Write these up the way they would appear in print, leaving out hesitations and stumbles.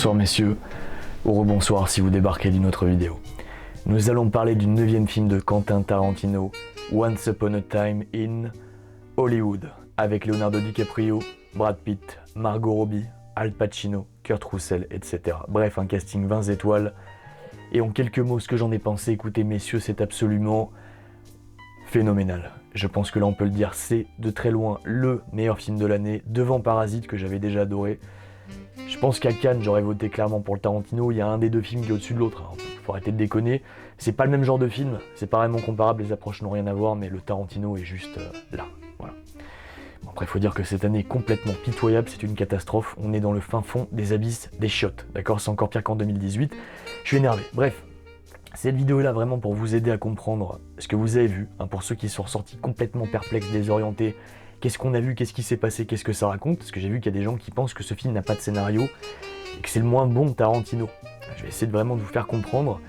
Bonsoir messieurs, ou rebonsoir si vous débarquez d'une autre vidéo. Nous allons parler du 9e film de Quentin Tarantino, Once Upon a Time in Hollywood, avec Leonardo DiCaprio, Brad Pitt, Margot Robbie, Al Pacino, Kurt Russell, etc. Bref, un casting 20 étoiles. Et en quelques mots, ce que j'en ai pensé, écoutez messieurs, c'est absolument phénoménal. Je pense que là on peut le dire, c'est de très loin le meilleur film de l'année, devant Parasite que j'avais déjà adoré. Je pense qu'à Cannes, j'aurais voté clairement pour le Tarantino. Il y a un des deux films qui est au-dessus de l'autre. Faut arrêter de déconner. C'est pas le même genre de film. C'est pas vraiment comparable. Les approches n'ont rien à voir. Mais le Tarantino est juste là. Voilà. Bon, après, il faut dire que cette année est complètement pitoyable. C'est une catastrophe. On est dans le fin fond des abysses des chiottes. D'accord ? C'est encore pire qu'en 2018. Je suis énervé. Bref. Cette vidéo est là vraiment pour vous aider à comprendre ce que vous avez vu. Pour ceux qui sont ressortis complètement perplexes, désorientés. Qu'est-ce qu'on a vu, qu'est-ce qui s'est passé, qu'est-ce que ça raconte? Parce que j'ai vu qu'il y a des gens qui pensent que ce film n'a pas de scénario et que c'est le moins bon de Tarantino. Je vais essayer de vraiment vous faire comprendre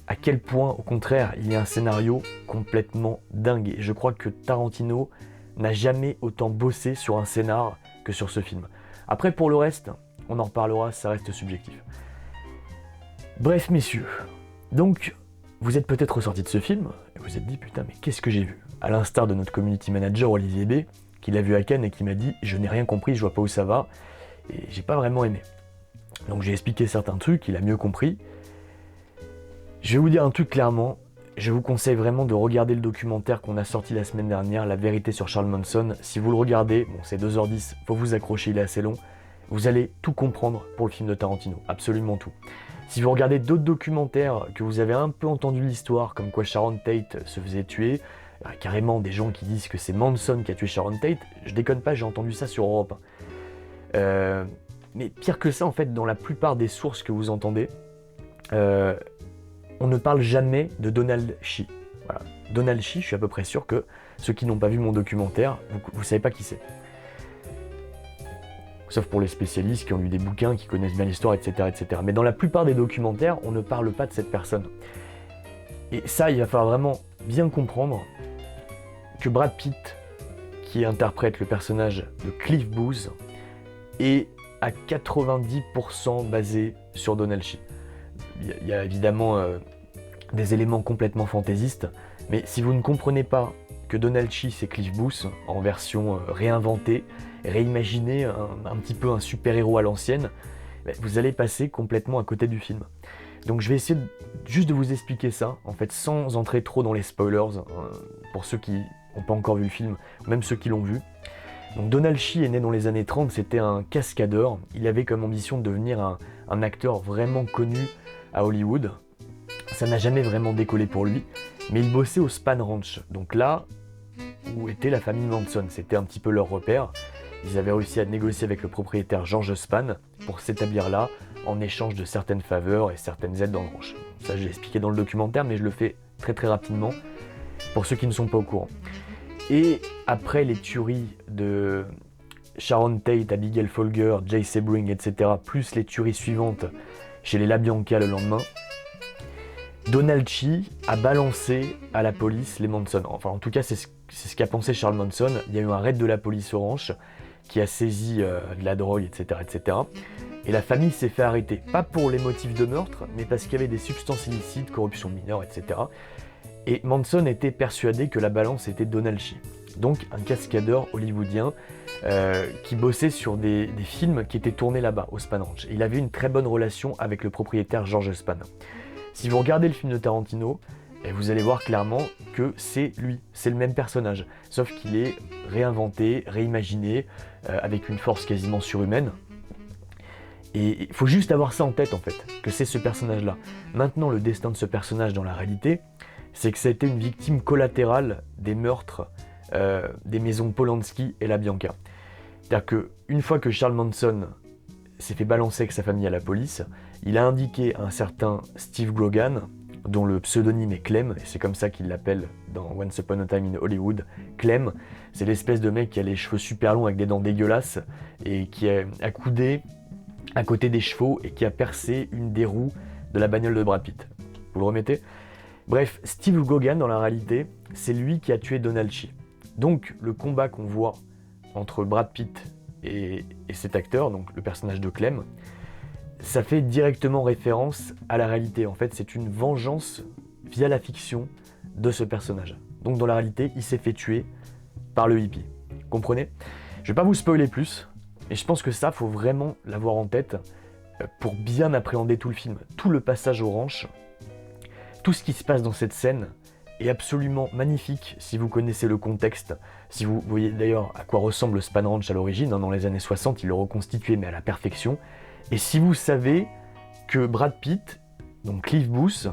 à quel point, au contraire, il y a un scénario complètement dingue. Et je crois que Tarantino n'a jamais autant bossé sur un scénar que sur ce film. Après, pour le reste, on en reparlera, ça reste subjectif. Bref, messieurs, donc, vous êtes peut-être ressortis de ce film et vous vous êtes dit, putain, mais qu'est-ce que j'ai vu? À l'instar de notre community manager Olivier B, qui l'a vu à Cannes et qui m'a dit « je n'ai rien compris, je vois pas où ça va » et j'ai pas vraiment aimé. Donc j'ai expliqué certains trucs, il a mieux compris. Je vais vous dire un truc clairement, je vous conseille vraiment de regarder le documentaire qu'on a sorti la semaine dernière, La vérité sur Charles Manson. Si vous le regardez, bon c'est 2h10, faut vous accrocher, il est assez long, vous allez tout comprendre pour le film de Tarantino, absolument tout. Si vous regardez d'autres documentaires, que vous avez un peu entendu l'histoire, comme quoi Sharon Tate se faisait tuer, carrément des gens qui disent que c'est Manson qui a tué Sharon Tate, je déconne pas, j'ai entendu ça sur Europe 1. Mais pire que ça, en fait, dans la plupart des sources que vous entendez, on ne parle jamais de Donald Shee. Voilà. Donald Shee, je suis à peu près sûr que ceux qui n'ont pas vu mon documentaire, vous savez pas qui c'est. Sauf pour les spécialistes qui ont lu des bouquins, qui connaissent bien l'histoire, etc., etc. Mais dans la plupart des documentaires, on ne parle pas de cette personne. Et ça, il va falloir vraiment bien comprendre que Brad Pitt, qui interprète le personnage de Cliff Booth, est à 90% basé sur Donald Shee. Il y a évidemment des éléments complètement fantaisistes, mais si vous ne comprenez pas que Donald Shee c'est Cliff Booth en version réinventée, réimaginée, un petit peu un super-héros à l'ancienne, vous allez passer complètement à côté du film. Donc je vais essayer juste de vous expliquer ça, en fait, sans entrer trop dans les spoilers, pour ceux qui n'ont pas encore vu le film, même ceux qui l'ont vu. Donc Donald Shee est né dans les années 30, c'était un cascadeur, il avait comme ambition de devenir un acteur vraiment connu à Hollywood. Ça n'a jamais vraiment décollé pour lui, mais il bossait au Spahn Ranch, donc là où était la famille Manson, c'était un petit peu leur repère. Ils avaient réussi à négocier avec le propriétaire George Spahn pour s'établir là, en échange de certaines faveurs et certaines aides dans le ranch. Ça, je l'ai expliqué dans le documentaire, mais je le fais très très rapidement, pour ceux qui ne sont pas au courant. Et après les tueries de Sharon Tate, Abigail Folger, Jay Sebring, etc., plus les tueries suivantes chez les LaBianca le lendemain, Donald Shee a balancé à la police les Manson. Enfin, en tout cas, c'est ce qu'a pensé Charles Manson. Il y a eu un raid de la police au ranch qui a saisi de la drogue, etc., etc. Et la famille s'est fait arrêter. Pas pour les motifs de meurtre, mais parce qu'il y avait des substances illicites, corruption mineure, etc. Et Manson était persuadé que la balance était Donald Shee. Donc un cascadeur hollywoodien qui bossait sur des films qui étaient tournés là-bas, au Spahn Ranch. Et il avait une très bonne relation avec le propriétaire George Spahn. Si vous regardez le film de Tarantino, vous allez voir clairement que c'est lui, c'est le même personnage, sauf qu'il est réinventé, réimaginé, avec une force quasiment surhumaine. Et il faut juste avoir ça en tête en fait, que c'est ce personnage-là. Maintenant, le destin de ce personnage dans la réalité, c'est que ça a été une victime collatérale des meurtres des maisons Polanski et LaBianca. C'est-à-dire qu'une fois que Charles Manson s'est fait balancer avec sa famille à la police, il a indiqué à un certain Steve Grogan, dont le pseudonyme est Clem, et c'est comme ça qu'il l'appelle dans Once Upon a Time in Hollywood. Clem, c'est l'espèce de mec qui a les cheveux super longs avec des dents dégueulasses, et qui est accoudé à côté des chevaux, et qui a percé une des roues de la bagnole de Brad Pitt. Vous le remettez? Bref, Steve Grogan, dans la réalité, c'est lui qui a tué Donald Shee. Donc, le combat qu'on voit entre Brad Pitt et cet acteur, donc le personnage de Clem, ça fait directement référence à la réalité. En fait, c'est une vengeance via la fiction de ce personnage. Donc dans la réalité, il s'est fait tuer par le hippie. Comprenez? Je vais pas vous spoiler plus, mais je pense que ça, faut vraiment l'avoir en tête pour bien appréhender tout le film. Tout le passage au ranch, tout ce qui se passe dans cette scène est absolument magnifique si vous connaissez le contexte. Si vous voyez d'ailleurs à quoi ressemble Spahn Ranch à l'origine, dans les années 60, il le reconstituait mais à la perfection. Et si vous savez que Brad Pitt, donc Cliff Booth,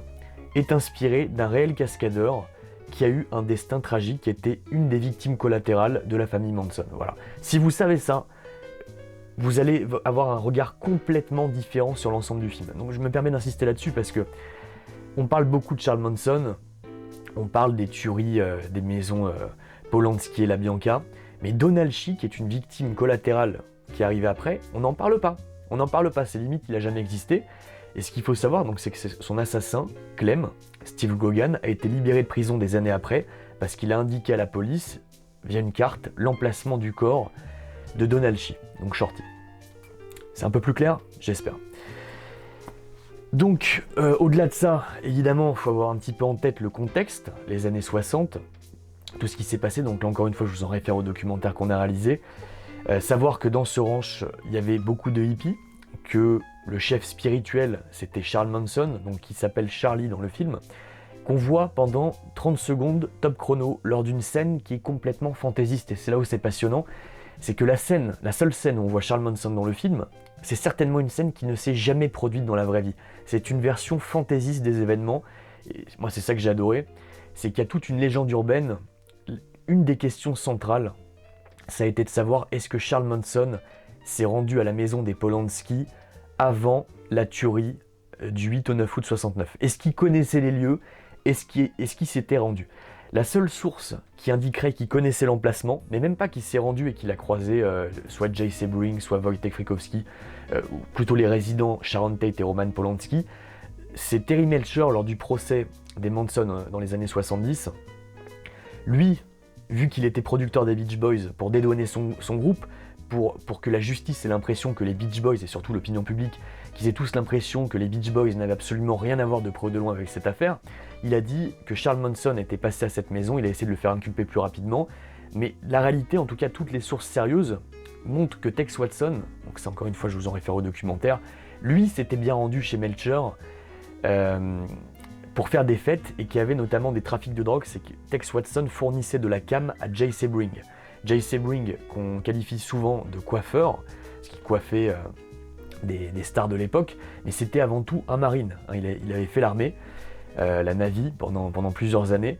est inspiré d'un réel cascadeur qui a eu un destin tragique, qui était une des victimes collatérales de la famille Manson. Voilà. Si vous savez ça, vous allez avoir un regard complètement différent sur l'ensemble du film. Donc je me permets d'insister là-dessus parce que on parle beaucoup de Charles Manson, on parle des tueries des maisons Polanski et La Bianca, mais Donald Chi, qui est une victime collatérale qui est arrivée après, on n'en parle pas. On n'en parle pas, c'est limite, il n'a jamais existé. Et ce qu'il faut savoir, donc, c'est que son assassin, Clem, Steve Gogan, a été libéré de prison des années après parce qu'il a indiqué à la police, via une carte, l'emplacement du corps de Donald Chi, donc Shorty. C'est un peu plus clair? J'espère. Donc, au-delà de ça, évidemment, il faut avoir un petit peu en tête le contexte, les années 60, tout ce qui s'est passé. Donc là, encore une fois, je vous en réfère au documentaire qu'on a réalisé. Savoir que dans ce ranch, il y avait beaucoup de hippies, que le chef spirituel, c'était Charles Manson, donc qui s'appelle Charlie dans le film, qu'on voit pendant 30 secondes top chrono lors d'une scène qui est complètement fantaisiste. Et c'est là où c'est passionnant, c'est que la seule scène où on voit Charles Manson dans le film, c'est certainement une scène qui ne s'est jamais produite dans la vraie vie. C'est une version fantaisiste des événements. Et moi, c'est ça que j'ai adoré, c'est qu'il y a toute une légende urbaine. Une des questions centrales, ça a été de savoir est-ce que Charles Manson s'est rendu à la maison des Polanski avant la tuerie du 8 au 9 août 69. Est-ce qu'il connaissait les lieux? Est-ce qu'il s'était rendu? La seule source qui indiquerait qu'il connaissait l'emplacement, mais même pas qu'il s'est rendu et qu'il a croisé soit Jay Sebring, soit Wojtek Frykowski, ou plutôt les résidents Sharon Tate et Roman Polanski, c'est Terry Melcher lors du procès des Manson dans les années 70. Lui, vu qu'il était producteur des Beach Boys, pour dédouaner son groupe, pour que la justice ait l'impression que les Beach Boys, et surtout l'opinion publique, qu'ils aient tous l'impression que les Beach Boys n'avaient absolument rien à voir de près ou de loin avec cette affaire, il a dit que Charles Manson était passé à cette maison, il a essayé de le faire inculper plus rapidement, mais la réalité, en tout cas toutes les sources sérieuses, montrent que Tex Watson, donc c'est encore une fois je vous en réfère au documentaire, lui s'était bien rendu chez Melcher pour faire des fêtes et qu'il y avait notamment des trafics de drogue, c'est que Tex Watson fournissait de la cam à Jay Sebring. Jay Sebring, qu'on qualifie souvent de coiffeur, parce qu'il coiffait des stars de l'époque, mais c'était avant tout un marine. Il avait fait l'armée, la Navy, pendant plusieurs années,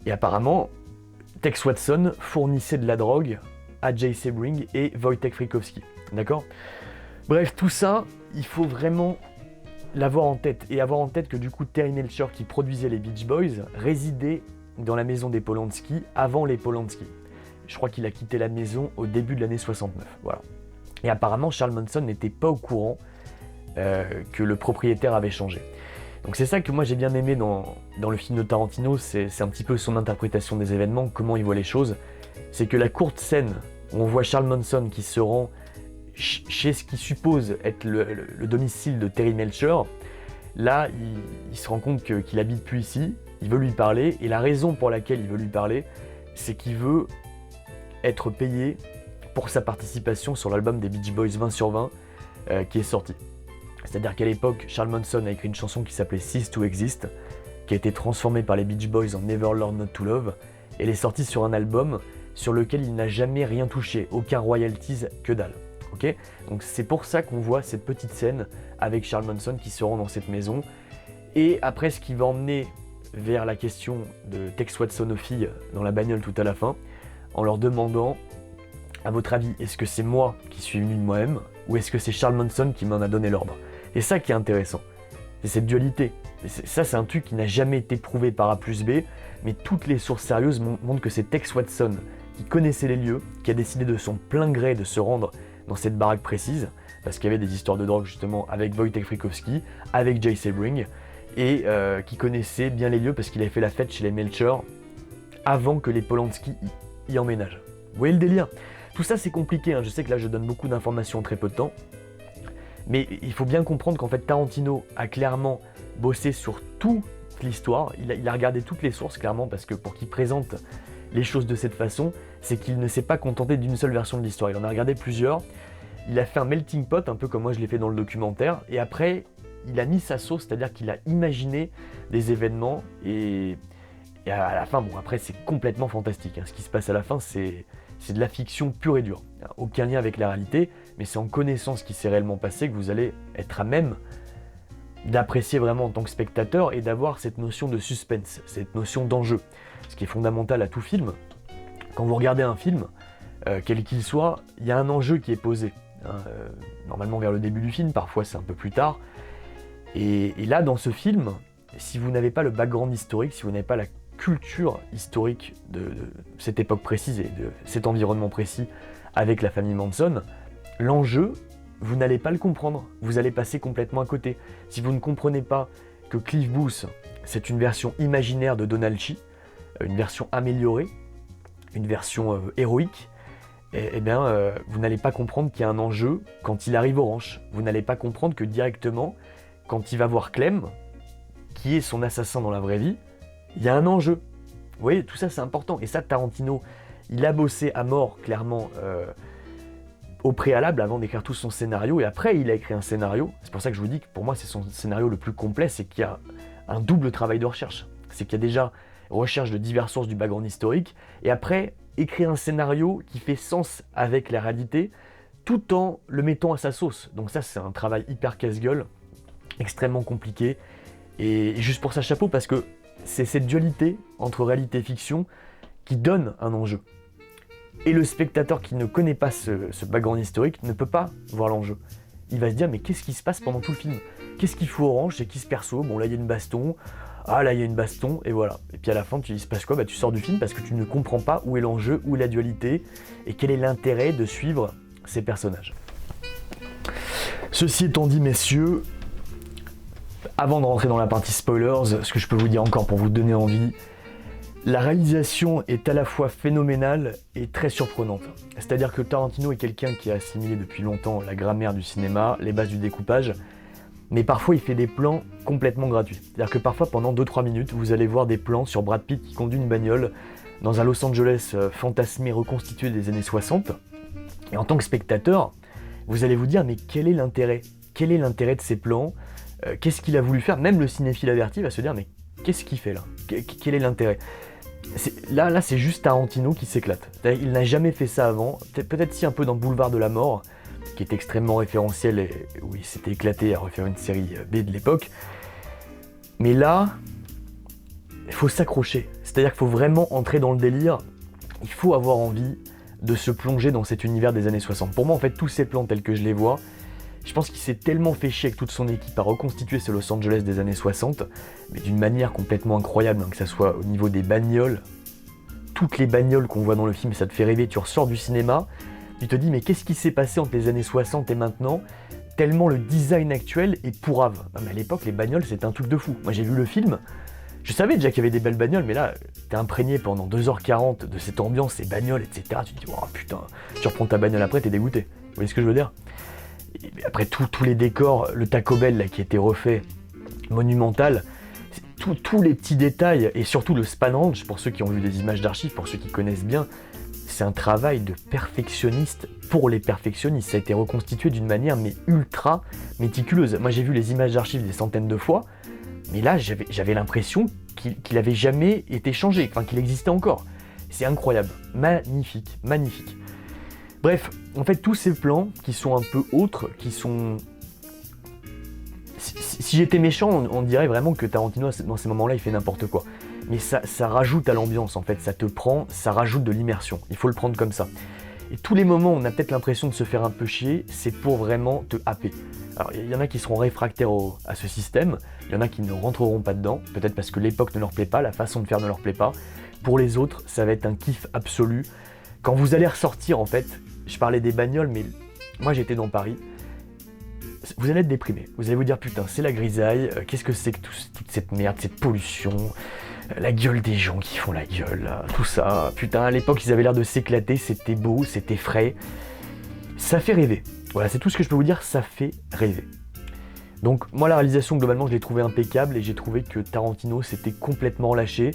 et apparemment, Tex Watson fournissait de la drogue à Jay Sebring et Wojtek Frykowski. D'accord? Bref, tout ça, il faut vraiment l'avoir en tête, et avoir en tête que du coup, Terry Melcher, qui produisait les Beach Boys, résidait dans la maison des Polanski avant les Polanski. Je crois qu'il a quitté la maison au début de l'année 69. Voilà. Et apparemment, Charles Manson n'était pas au courant que le propriétaire avait changé. Donc c'est ça que moi j'ai bien aimé dans le film de Tarantino, c'est un petit peu son interprétation des événements, comment il voit les choses. C'est que la courte scène où on voit Charles Manson qui se rend chez ce qu'il suppose être le domicile de Terry Melcher, là il se rend compte qu'il habite plus ici, il veut lui parler, et la raison pour laquelle il veut lui parler, c'est qu'il veut être payé pour sa participation sur l'album des Beach Boys 20 sur 20 qui est sorti. C'est-à-dire qu'à l'époque, Charles Manson a écrit une chanson qui s'appelait Cease to Exist, qui a été transformée par les Beach Boys en Never Learn Not to Love, et elle est sortie sur un album sur lequel il n'a jamais rien touché, aucun royalties, que dalle. Okay, donc c'est pour ça qu'on voit cette petite scène avec Charles Manson qui se rend dans cette maison, et après ce qui va emmener vers la question de Tex Watson aux filles dans la bagnole tout à la fin, en leur demandant, à votre avis, est-ce que c'est moi qui suis venu de moi-même, ou est-ce que c'est Charles Manson qui m'en a donné l'ordre? C'est ça qui est intéressant, c'est cette dualité. Ça, c'est un truc qui n'a jamais été prouvé par A plus B, mais toutes les sources sérieuses montrent que c'est Tex Watson qui connaissait les lieux, qui a décidé de son plein gré de se rendre dans cette baraque précise, parce qu'il y avait des histoires de drogue justement avec Wojtek Frykowski, avec Jay Sebring, et qui connaissait bien les lieux parce qu'il avait fait la fête chez les Melcher avant que les Polanski y emménagent. Vous voyez le délire? Tout ça c'est compliqué, hein. Je sais que là je donne beaucoup d'informations en très peu de temps, Mais il faut bien comprendre qu'en fait Tarantino a clairement bossé sur toute l'histoire, il a regardé toutes les sources clairement, parce que pour qu'il présente les choses de cette façon, c'est qu'il ne s'est pas contenté d'une seule version de l'histoire, il en a regardé plusieurs, il a fait un melting pot, un peu comme moi je l'ai fait dans le documentaire, et après il a mis sa sauce, c'est-à-dire qu'il a imaginé des événements, et à la fin, bon après c'est complètement fantastique, hein. Ce qui se passe à la fin c'est de la fiction pure et dure, aucun lien avec la réalité, mais c'est en connaissant ce qui s'est réellement passé que vous allez être à même d'apprécier vraiment en tant que spectateur et d'avoir cette notion de suspense, cette notion d'enjeu, ce qui est fondamental à tout film. Quand vous regardez un film, quel qu'il soit, il y a un enjeu qui est posé, hein, normalement vers le début du film, parfois c'est un peu plus tard, et là dans ce film, si vous n'avez pas le background historique, si vous n'avez pas la culture historique de cette époque précise et de cet environnement précis avec la famille Manson, l'enjeu, vous n'allez pas le comprendre, vous allez passer complètement à côté. Si vous ne comprenez pas que Cliff Booth, c'est une version imaginaire de Donald Chi, une version améliorée, une version héroïque, eh bien, vous n'allez pas comprendre qu'il y a un enjeu quand il arrive au ranch. Vous n'allez pas comprendre que directement, quand il va voir Clem, qui est son assassin dans la vraie vie, il y a un enjeu. Vous voyez, tout ça c'est important. Et ça, Tarantino, il a bossé à mort, clairement, au préalable, avant d'écrire tout son scénario, et après il a écrit un scénario. C'est pour ça que je vous dis que pour moi c'est son scénario le plus complet, c'est qu'il y a un double travail de recherche. C'est qu'il y a déjà recherche de diverses sources du background historique, et après écrire un scénario qui fait sens avec la réalité, tout en le mettant à sa sauce. Donc ça c'est un travail hyper casse-gueule, extrêmement compliqué, et juste pour ça chapeau, parce que c'est cette dualité entre réalité et fiction qui donne un enjeu. Et le spectateur qui ne connaît pas ce background historique ne peut pas voir l'enjeu. Il va se dire, mais qu'est-ce qui se passe pendant tout le film? Qu'est-ce qu'il faut orange? C'est qui ce perso? Bon, là il y a une baston, ah là il y a une baston, et voilà. Et puis à la fin, il se passe quoi? Bah, tu sors du film parce que tu ne comprends pas où est l'enjeu, où est la dualité, et quel est l'intérêt de suivre ces personnages. Ceci étant dit, messieurs, avant de rentrer dans la partie spoilers, ce que je peux vous dire encore pour vous donner envie, la réalisation est à la fois phénoménale et très surprenante. C'est-à-dire que Tarantino est quelqu'un qui a assimilé depuis longtemps la grammaire du cinéma, les bases du découpage, mais parfois il fait des plans complètement gratuits. C'est-à-dire que parfois pendant 2-3 minutes, vous allez voir des plans sur Brad Pitt qui conduit une bagnole dans un Los Angeles fantasmé, reconstitué des années 60. Et en tant que spectateur, vous allez vous dire, mais quel est l'intérêt? Quel est l'intérêt de ces plans? Qu'est-ce qu'il a voulu faire? Même le cinéphile averti va se dire, mais qu'est-ce qu'il fait là? Quel est l'intérêt? Là, c'est juste Tarantino qui s'éclate. Il n'a jamais fait ça avant, peut-être si un peu dans Boulevard de la Mort, qui est extrêmement référentiel et où il s'était éclaté à refaire une série B de l'époque. Mais là, il faut s'accrocher. C'est-à-dire qu'il faut vraiment entrer dans le délire, il faut avoir envie de se plonger dans cet univers des années 60. Pour moi, en fait, tous ces plans tels que je les vois, je pense qu'il s'est tellement fait chier avec toute son équipe à reconstituer ce Los Angeles des années 60, mais d'une manière complètement incroyable, hein, que ça soit au niveau des bagnoles, toutes les bagnoles qu'on voit dans le film, ça te fait rêver, tu ressors du cinéma, tu te dis mais qu'est-ce qui s'est passé entre les années 60 et maintenant, tellement le design actuel est pourrave. Non, mais à l'époque, les bagnoles, c'était un truc de fou. Moi j'ai vu le film, je savais déjà qu'il y avait des belles bagnoles, mais là, t'es imprégné pendant 2h40 de cette ambiance, ces bagnoles, etc. Tu te dis, oh putain, tu reprends ta bagnole après, t'es dégoûté. Vous voyez ce que je veux dire? Et après tous les décors, le Taco Bell là, qui a été refait, monumental, tous les petits détails, et surtout le span range, pour ceux qui ont vu des images d'archives, pour ceux qui connaissent bien, c'est un travail de perfectionniste pour les perfectionnistes. Ça a été reconstitué d'une manière mais ultra méticuleuse. Moi j'ai vu les images d'archives des centaines de fois, mais là j'avais l'impression qu'il n'avait jamais été changé, enfin qu'il existait encore. C'est incroyable, magnifique, magnifique. Bref, en fait tous ces plans qui sont un peu autres, qui sont... Si j'étais méchant, on dirait vraiment que Tarantino dans ces moments-là il fait n'importe quoi. Mais ça rajoute à l'ambiance en fait, ça te prend, ça rajoute de l'immersion, il faut le prendre comme ça. Et tous les moments où on a peut-être l'impression de se faire un peu chier, c'est pour vraiment te happer. Alors il y en a qui seront réfractaires à ce système, il y en a qui ne rentreront pas dedans, peut-être parce que l'époque ne leur plaît pas, la façon de faire ne leur plaît pas. Pour les autres, ça va être un kiff absolu. Quand vous allez ressortir en fait, je parlais des bagnoles, mais moi j'étais dans Paris, vous allez être déprimé, vous allez vous dire putain c'est la grisaille, qu'est-ce que c'est que toute cette merde, cette pollution, la gueule des gens qui font la gueule, tout ça, putain à l'époque ils avaient l'air de s'éclater, c'était beau, c'était frais, ça fait rêver. Voilà, c'est tout ce que je peux vous dire, ça fait rêver. Donc moi la réalisation globalement je l'ai trouvée impeccable et j'ai trouvé que Tarantino s'était complètement relâché,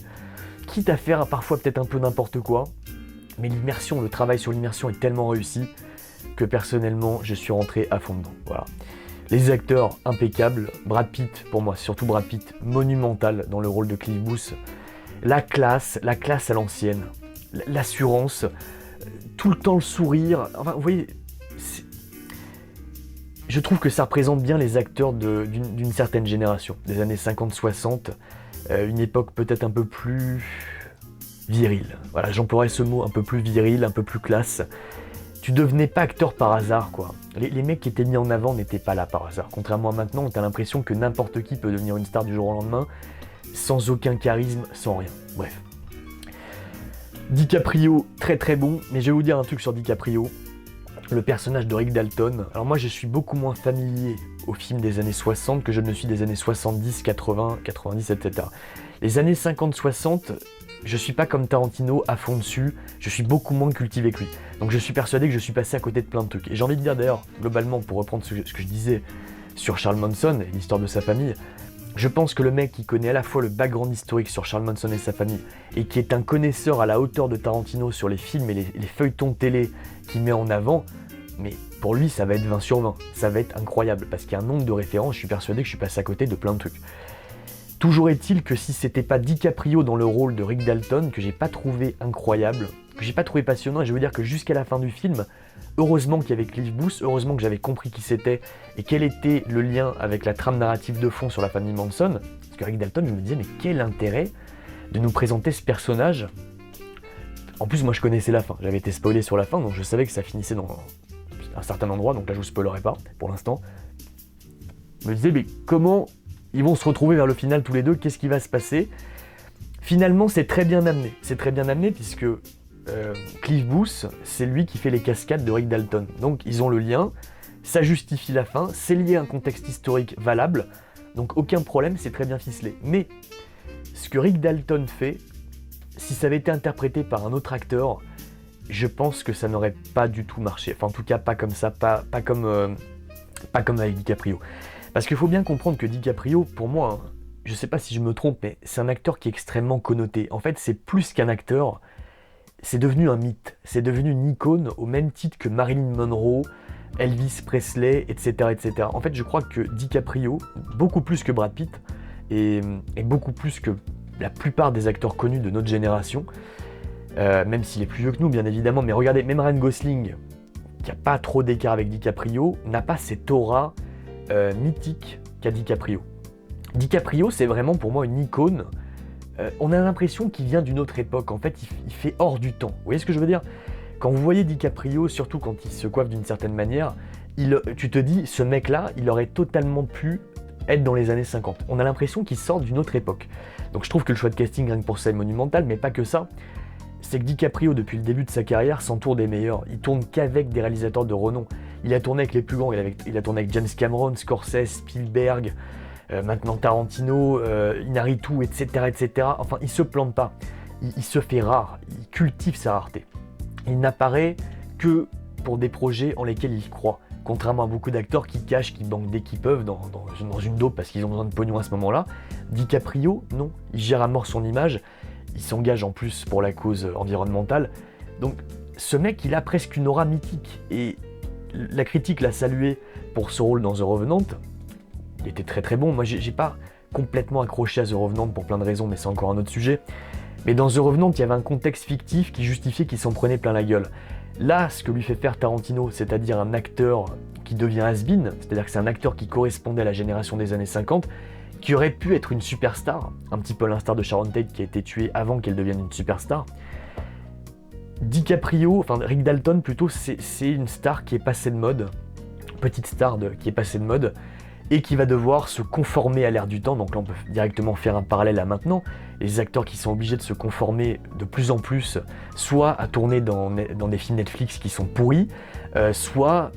quitte à faire parfois peut-être un peu n'importe quoi, mais l'immersion, le travail sur l'immersion est tellement réussi que personnellement je suis rentré à fond dedans. Voilà. Les acteurs impeccables, Brad Pitt pour moi, surtout Brad Pitt, monumental dans le rôle de Cliff Booth, la classe à l'ancienne, l'assurance, tout le temps le sourire, enfin vous voyez, je trouve que ça représente bien les acteurs d'une certaine génération, des années 50-60, une époque peut-être un peu plus virile. Voilà, j'emploierais ce mot, un peu plus viril, un peu plus classe. Tu devenais pas acteur par hasard, quoi. Les mecs qui étaient mis en avant n'étaient pas là par hasard. Contrairement à maintenant, on a l'impression que n'importe qui peut devenir une star du jour au lendemain, sans aucun charisme, sans rien. Bref. DiCaprio, très très bon, mais je vais vous dire un truc sur DiCaprio. Le personnage de Rick Dalton. Alors moi je suis beaucoup moins familier aux films des années 60 que je ne suis des années 70, 80, 90, etc. Les années 50-60, je suis pas comme Tarantino à fond dessus, je suis beaucoup moins cultivé que lui. Donc je suis persuadé que je suis passé à côté de plein de trucs. Et j'ai envie de dire d'ailleurs, globalement, pour reprendre ce que je disais sur Charles Manson et l'histoire de sa famille, je pense que le mec qui connaît à la fois le background historique sur Charles Manson et sa famille, et qui est un connaisseur à la hauteur de Tarantino sur les films et les feuilletons de télé qu'il met en avant, mais pour lui ça va être 20 sur 20, ça va être incroyable, parce qu'il y a un nombre de références, je suis persuadé que je suis passé à côté de plein de trucs. Toujours est-il que si c'était pas DiCaprio dans le rôle de Rick Dalton, que j'ai pas trouvé incroyable, que j'ai pas trouvé passionnant, et je veux dire que jusqu'à la fin du film, heureusement qu'il y avait Cliff Booth, heureusement que j'avais compris qui c'était, et quel était le lien avec la trame narrative de fond sur la famille Manson, parce que Rick Dalton, je me disais, mais quel intérêt de nous présenter ce personnage. En plus, moi je connaissais la fin, j'avais été spoilé sur la fin, donc je savais que ça finissait dans un certain endroit, donc là je vous spoilerai pas pour l'instant. Je me disais, mais comment ils vont se retrouver vers le final tous les deux, qu'est-ce qui va se passer? Finalement, c'est très bien amené puisque Cliff Booth, c'est lui qui fait les cascades de Rick Dalton. Donc ils ont le lien, ça justifie la fin, c'est lié à un contexte historique valable, donc aucun problème, c'est très bien ficelé. Mais ce que Rick Dalton fait, si ça avait été interprété par un autre acteur, je pense que ça n'aurait pas du tout marché. Enfin, en tout cas, pas comme ça, pas comme avec DiCaprio. Parce qu'il faut bien comprendre que DiCaprio, pour moi, hein, je sais pas si je me trompe, mais c'est un acteur qui est extrêmement connoté. En fait, c'est plus qu'un acteur, c'est devenu un mythe. C'est devenu une icône au même titre que Marilyn Monroe, Elvis Presley, etc., etc. En fait, je crois que DiCaprio, beaucoup plus que Brad Pitt, et beaucoup plus que la plupart des acteurs connus de notre génération, même s'il est plus vieux que nous, bien évidemment, mais regardez, même Ryan Gosling, qui n'a pas trop d'écart avec DiCaprio, n'a pas cette aura mythique qu'a DiCaprio. DiCaprio, c'est vraiment pour moi une icône. On a l'impression qu'il vient d'une autre époque. En fait, il fait hors du temps. Vous voyez ce que je veux dire? Quand vous voyez DiCaprio, surtout quand il se coiffe d'une certaine manière, tu te dis, ce mec-là, il aurait totalement pu être dans les années 50. On a l'impression qu'il sort d'une autre époque. Donc je trouve que le choix de casting, rien que pour ça, est monumental, mais pas que ça. C'est que DiCaprio, depuis le début de sa carrière, s'entoure des meilleurs. Il tourne qu'avec des réalisateurs de renom. Il a tourné avec les plus grands. Il a tourné avec James Cameron, Scorsese, Spielberg, maintenant Tarantino, Inarritu, etc., etc. Enfin, il se plante pas. Il se fait rare. Il cultive sa rareté. Il n'apparaît que pour des projets en lesquels il croit. Contrairement à beaucoup d'acteurs qui cachent, qui banquent dès qu'ils peuvent dans une dope parce qu'ils ont besoin de pognon à ce moment-là. DiCaprio, non. Il gère à mort son image. Il s'engage en plus pour la cause environnementale. Donc ce mec, il a presque une aura mythique. Et la critique l'a salué pour ce rôle dans The Revenant. Il était très très bon. Moi, j'ai pas complètement accroché à The Revenant pour plein de raisons, mais c'est encore un autre sujet. Mais dans The Revenant, il y avait un contexte fictif qui justifiait qu'il s'en prenait plein la gueule. Là, ce que lui fait faire Tarantino, c'est-à-dire un acteur qui devient has-been, c'est-à-dire que c'est un acteur qui correspondait à la génération des années 50, qui aurait pu être une superstar, un petit peu l'instar de Sharon Tate qui a été tuée avant qu'elle devienne une superstar. DiCaprio, enfin Rick Dalton plutôt, c'est une star qui est passée de mode, petite star qui est passée de mode, et qui va devoir se conformer à l'ère du temps. Donc là on peut directement faire un parallèle à maintenant. Les acteurs qui sont obligés de se conformer de plus en plus, soit à tourner dans des films Netflix qui sont pourris, soit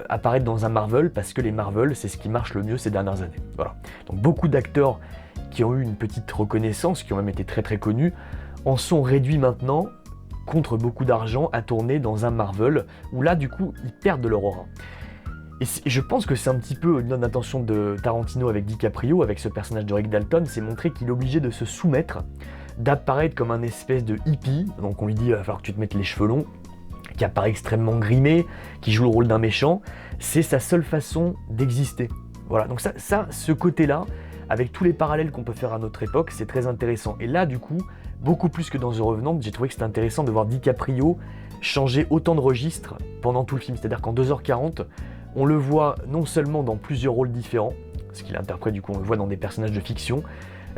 apparaître dans un Marvel, parce que les Marvel, c'est ce qui marche le mieux ces dernières années. Voilà. Donc beaucoup d'acteurs qui ont eu une petite reconnaissance, qui ont même été très très connus, en sont réduits maintenant, contre beaucoup d'argent, à tourner dans un Marvel, où là du coup ils perdent de leur aura. Et je pense que c'est un petit peu une attention de Tarantino avec DiCaprio, avec ce personnage de Rick Dalton, c'est montrer qu'il est obligé de se soumettre, d'apparaître comme un espèce de hippie, donc on lui dit il va falloir que tu te mettes les cheveux longs, qui apparaît extrêmement grimé, qui joue le rôle d'un méchant, c'est sa seule façon d'exister. Voilà, donc ça, ce côté-là, avec tous les parallèles qu'on peut faire à notre époque, c'est très intéressant. Et là, du coup, beaucoup plus que dans The Revenant, j'ai trouvé que c'était intéressant de voir DiCaprio changer autant de registres pendant tout le film. C'est-à-dire qu'en 2h40, on le voit non seulement dans plusieurs rôles différents, ce qu'il interprète, du coup, on le voit dans des personnages de fiction,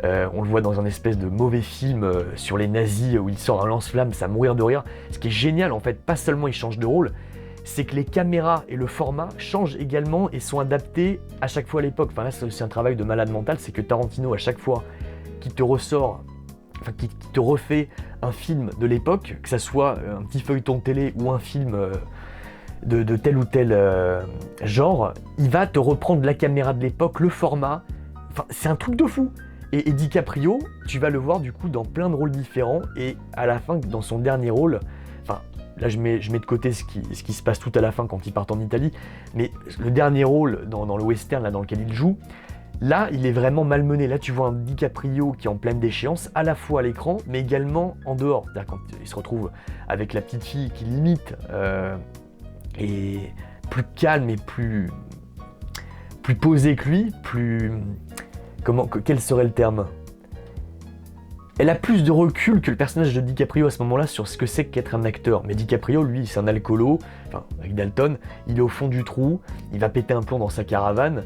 on le voit dans un espèce de mauvais film sur les nazis où il sort un lance-flamme, ça mourir de rire. Ce qui est génial, en fait, pas seulement il change de rôle, c'est que les caméras et le format changent également et sont adaptés à chaque fois à l'époque. Enfin là, c'est aussi un travail de malade mental, c'est que Tarantino, à chaque fois qu'il te ressort, enfin qu'il te refait un film de l'époque, que ça soit un petit feuilleton de télé ou un film de tel ou tel genre, il va te reprendre la caméra de l'époque, le format. Enfin, c'est un truc de fou. Et DiCaprio, tu vas le voir du coup dans plein de rôles différents, et à la fin, dans son dernier rôle, enfin là je mets de côté ce qui se passe tout à la fin quand il part en Italie, mais le dernier rôle dans le western là, dans lequel il joue, là il est vraiment malmené. Là tu vois un DiCaprio qui est en pleine déchéance, à la fois à l'écran, mais également en dehors. C'est-à-dire quand il se retrouve avec la petite fille qui limite est plus calme et plus posée que lui, quel serait le terme ? Elle a plus de recul que le personnage de DiCaprio à ce moment-là sur ce que c'est qu'être un acteur. Mais DiCaprio, lui, c'est un alcoolo, enfin, avec Dalton, il est au fond du trou, il va péter un plomb dans sa caravane.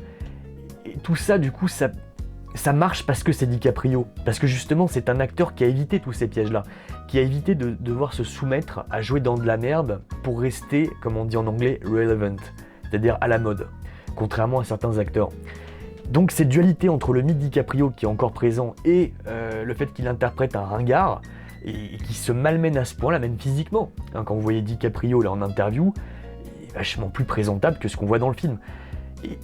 Et tout ça, du coup, ça marche parce que c'est DiCaprio. Parce que justement, c'est un acteur qui a évité tous ces pièges-là, qui a évité de devoir se soumettre à jouer dans de la merde pour rester, comme on dit en anglais, relevant, c'est-à-dire à la mode, contrairement à certains acteurs. Donc cette dualité entre le mythe DiCaprio qui est encore présent et le fait qu'il interprète un ringard et qui se malmène à ce point-là, même physiquement. Hein, quand vous voyez DiCaprio là en interview, il est vachement plus présentable que ce qu'on voit dans le film. Et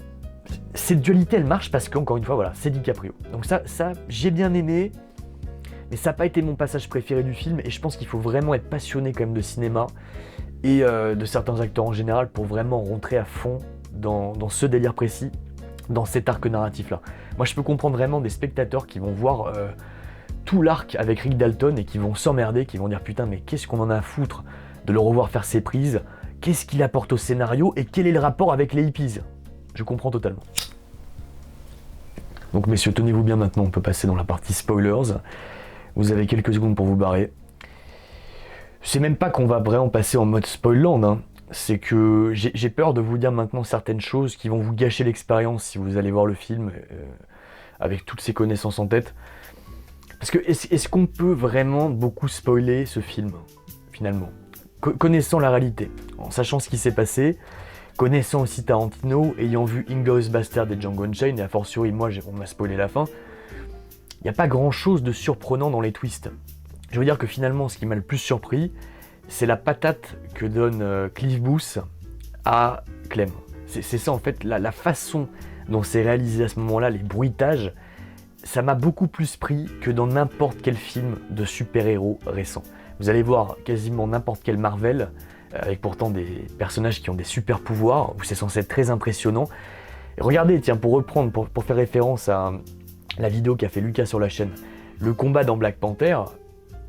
cette dualité, elle marche parce qu'encore une fois, voilà, c'est DiCaprio. Donc ça j'ai bien aimé, mais ça n'a pas été mon passage préféré du film, et je pense qu'il faut vraiment être passionné quand même de cinéma et de certains acteurs en général pour vraiment rentrer à fond dans ce délire précis, dans cet arc narratif-là. Moi, je peux comprendre vraiment des spectateurs qui vont voir tout l'arc avec Rick Dalton et qui vont s'emmerder, qui vont dire « Putain, mais qu'est-ce qu'on en a à foutre de le revoir faire ses prises? Qu'est-ce qu'il apporte au scénario? Et quel est le rapport avec les hippies ?» Je comprends totalement. Donc, messieurs, tenez-vous bien maintenant, on peut passer dans la partie spoilers. Vous avez quelques secondes pour vous barrer. C'est même pas qu'on va vraiment passer en mode spoilerland, hein. C'est que j'ai peur de vous dire maintenant certaines choses qui vont vous gâcher l'expérience si vous allez voir le film avec toutes ces connaissances en tête. Parce que est-ce qu'on peut vraiment beaucoup spoiler ce film, finalement, connaissant la réalité, en sachant ce qui s'est passé, connaissant aussi Tarantino, ayant vu Inglourious Basterds et Django Unchained, et a fortiori, moi, on m'a spoilé la fin, il n'y a pas grand-chose de surprenant dans les twists. Je veux dire que finalement, ce qui m'a le plus surpris, c'est la patate que donne Cliff Booth à Clem. C'est ça en fait, la façon dont c'est réalisé à ce moment-là, les bruitages, ça m'a beaucoup plus pris que dans n'importe quel film de super-héros récent. Vous allez voir quasiment n'importe quel Marvel, avec pourtant des personnages qui ont des super-pouvoirs, où c'est censé être très impressionnant. Et regardez, tiens, pour reprendre, pour faire référence à la vidéo qu'a fait Lucas sur la chaîne, le combat dans Black Panther,